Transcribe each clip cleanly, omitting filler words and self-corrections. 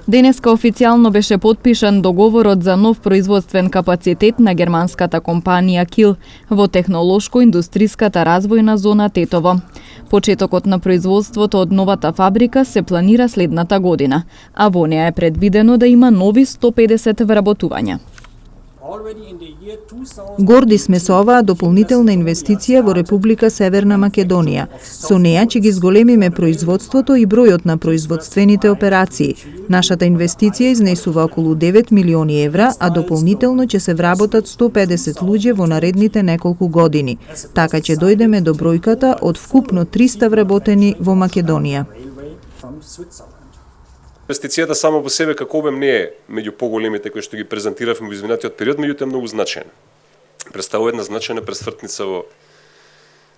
Денеска официјално беше потпишан договорот за нов производствен капацитет на германската компанија Kiel во технолошко-индустриската развојна зона Тетово. Почетокот на производството од новата фабрика се планира следната година, а во неа е предвидено да има нови 150 вработувања. Горди сме со оваа дополнителна инвестиција во Република Северна Македонија. Со неа ќе ги зголемиме производството и бројот на производствените операции. Нашата инвестиција изнесува околу 9 милиони евра, а дополнително ќе се вработат 150 луѓе во наредните неколку години. Така ќе дојдеме до бројката од вкупно 300 вработени во Македонија. Инвестицијата само по себе како обем не е меѓу поголемите кои што ги презентиравме во изминатиот период, меѓутоа е многу значајна. Представува една значајна пресвртница во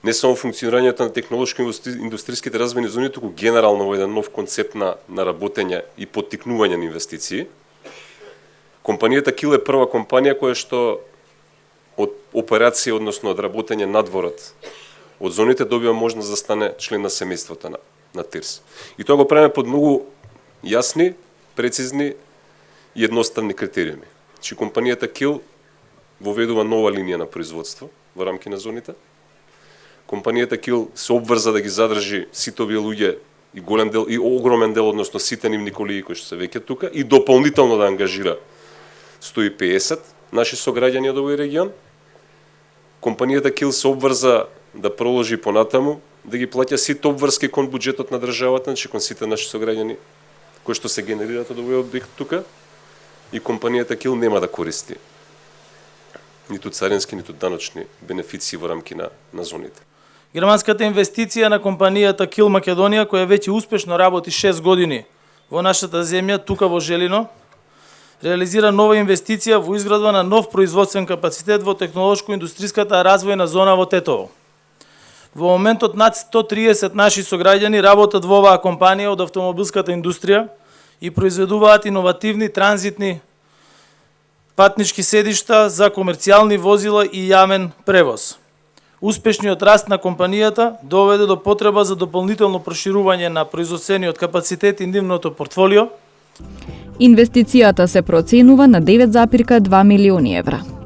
не само функционирањето на технолошко-индустриските развојни зони, туку генерално во еден нов концепт на работење и поттикнување на инвестиции. Компанијата Kiel е прва компанија која што од операција, односно од работење надворот од зоните добива можност да стане член на семејството на ТИРС. И тоа го правиме под многу јасни, прецизни и едноставни критериуми. Че компанијата Kiel воведува нова линија на производство во рамки на зоните. Компанијата Kiel се обврза да ги задржи сите овие луѓе и голем дел и огромен дел, односно сите нивни колеги кои што се веќе тука, и дополнително да ангажира 150 наши сограѓани од овој регион. Компанијата Kiel се обврза да продолжи понатаму да ги плаќа сите обврски кон буџетот на државата, значи кон сите наши сограѓани кои што се генерираат од овој објект тука, и компанијата Kiel нема да користи ниту царински, ниту даночни бенефиции во рамки на зоните. Германската инвестиција на компанијата Kiel Македонија, која веќе успешно работи 6 години во нашата земја, тука во Желино, реализира нова инвестиција во изградба на нов производствен капацитет во технолошко-индустриската развојна зона во Тетово. Во моментот над 130 наши сограѓани работат во оваа компанија од автомобилската индустрија и произведуваат иновативни транзитни патнички седишта за комерцијални возила и јавен превоз. Успешниот раст на компанијата доведе до потреба за дополнително проширување на производствениот капацитет и нивното портфолио. Инвестицијата се проценува на 9,2 милиони евра.